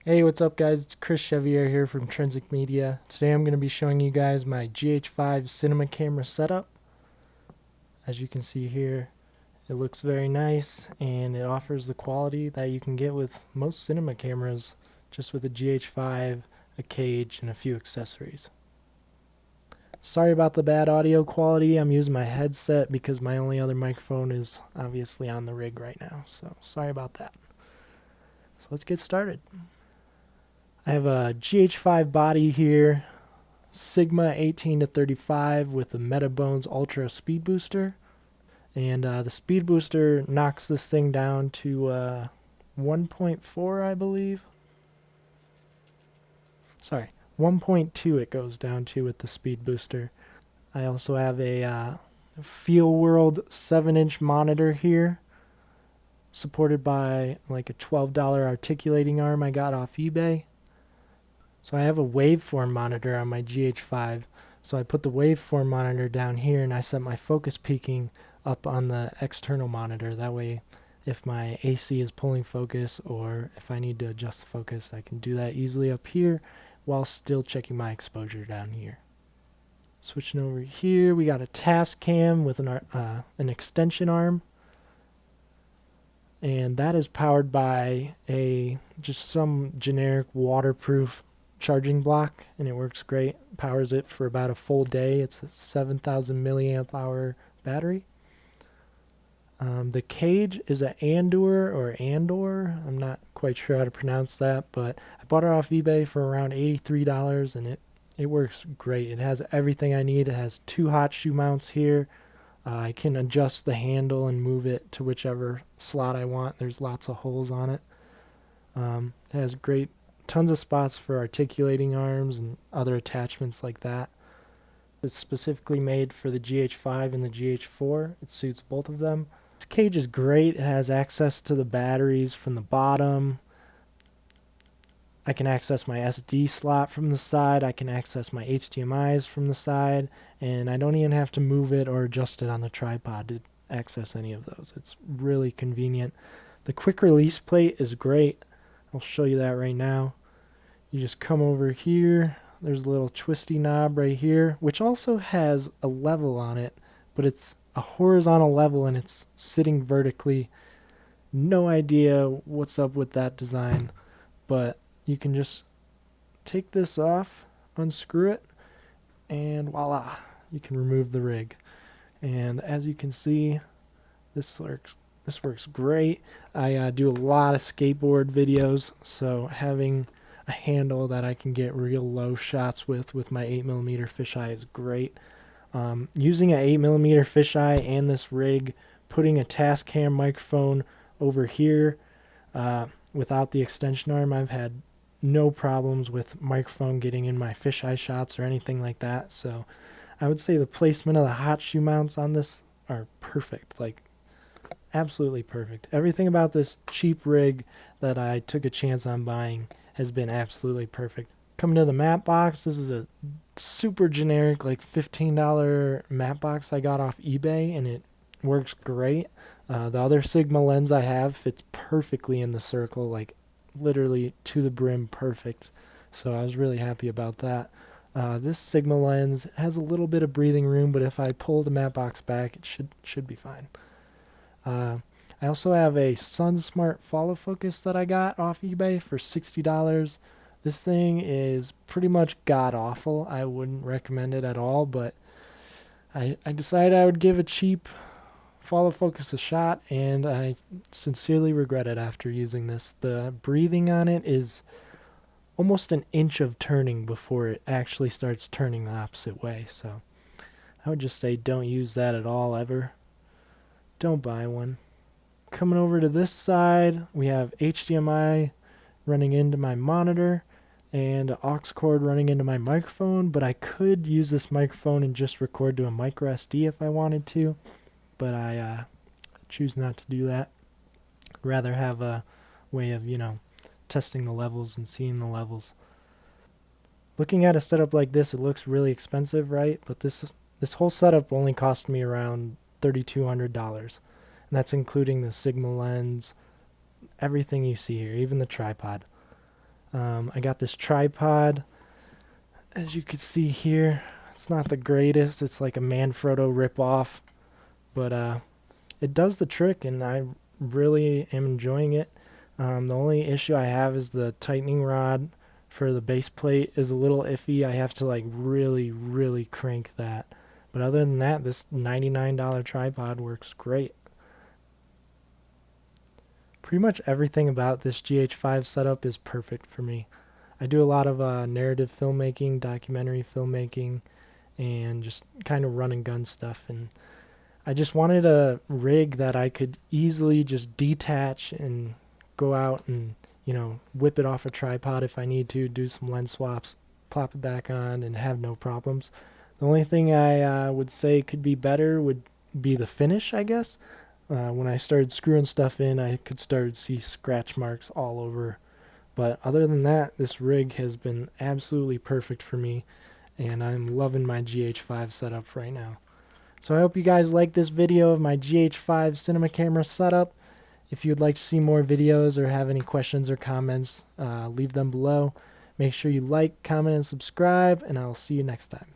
Hey, what's up guys? It's Chris Chevier here from Intrinsic Media. Today I'm going to be showing you guys my GH5 cinema camera setup. As you can see here, it looks very nice and it offers the quality that you can get with most cinema cameras just with a GH5, a cage, and a few accessories. Sorry about the bad audio quality. I'm using my headset because my only other microphone is obviously on the rig right now, so sorry about that. So let's get started. I have a GH5 body here, Sigma 18 to 35 with a Metabones Ultra Speed Booster. And the Speed Booster knocks this thing down to 1.4, I believe. Sorry, 1.2 it goes down to with the Speed Booster. I also have a Feel World 7-inch monitor here, supported by like a $12 articulating arm I got off eBay. So I have a Waveform Monitor on my GH5. So I put the Waveform Monitor down here and I set my focus peaking up on the external monitor. That way if my AC is pulling focus or if I need to adjust the focus, I can do that easily up here while still checking my exposure down here. Switching over here, we got a task cam with an extension arm. And that is powered by just some generic waterproof charging block, and it works great. Powers it for about a full day. It's a 7,000 milliamp hour battery. The cage is an Andoer. I'm not quite sure how to pronounce that, but I bought it off eBay for around $83, and it works great. It has everything I need. It has 2 hot shoe mounts here. I can adjust the handle and move it to whichever slot I want. There's lots of holes on it. It has tons of spots for articulating arms and other attachments like that. It's specifically made for the GH5 and the GH4. It suits both of them. This cage is great. It has access to the batteries from the bottom. I can access my SD slot from the side. I can access my HDMIs from the side. And I don't even have to move it or adjust it on the tripod to access any of those. It's really convenient. The quick release plate is great. I'll show you that right now. You just come over here. There's a little twisty knob right here, which also has a level on it, but it's a horizontal level and it's sitting vertically. No idea what's up with that design, but you can just take this off, unscrew it, and voila, you can remove the rig. And as you can see, this works great. I do a lot of skateboard videos, so having a handle that I can get real low shots with my 8mm fisheye is great. Using an 8mm fisheye and this rig, putting a task cam microphone over here without the extension arm, I've had no problems with microphone getting in my fisheye shots or anything like that. So I would say the placement of the hot shoe mounts on this are perfect, like absolutely perfect. Everything about this cheap rig that I took a chance on buying has been absolutely perfect. Coming to the matte box, this is a super generic like $15 matte box I got off eBay, and it works great. The other Sigma lens I have fits perfectly in the circle, like literally to the brim perfect. So I was really happy about that. This Sigma lens has a little bit of breathing room, but if I pull the matte box back, it should be fine. I also have a SunSmart follow focus that I got off eBay for $60. This thing is pretty much god awful. I wouldn't recommend it at all, but I decided I would give a cheap follow focus a shot, and I sincerely regret it after using this. The breathing on it is almost an inch of turning before it actually starts turning the opposite way, so I would just say don't use that at all ever. Don't buy one. Coming over to this side, we have HDMI running into my monitor and aux cord running into my microphone, but I could use this microphone and just record to a micro SD if I wanted to, but I choose not to do that. I'd rather have a way of, testing the levels and seeing the levels. Looking at a setup like this, it looks really expensive, right? But this whole setup only cost me around $3,200. And that's including the Sigma lens, everything you see here, even the tripod. I got this tripod. As you can see here, it's not the greatest. It's like a Manfrotto ripoff, but it does the trick, and I really am enjoying it. The only issue I have is the tightening rod for the base plate is a little iffy. I have to like really crank that. But other than that, this $99 tripod works great. Pretty much everything about this GH5 setup is perfect for me. I do a lot of narrative filmmaking, documentary filmmaking, and just kind of run and gun stuff. And I just wanted a rig that I could easily just detach and go out and, whip it off a tripod if I need to, do some lens swaps, plop it back on, and have no problems. The only thing I would say could be better would be the finish, I guess. When I started screwing stuff in, I could start to see scratch marks all over. But other than that, this rig has been absolutely perfect for me, and I'm loving my GH5 setup right now. So I hope you guys like this video of my GH5 cinema camera setup. If you'd like to see more videos or have any questions or comments, leave them below. Make sure you like, comment, and subscribe, and I'll see you next time.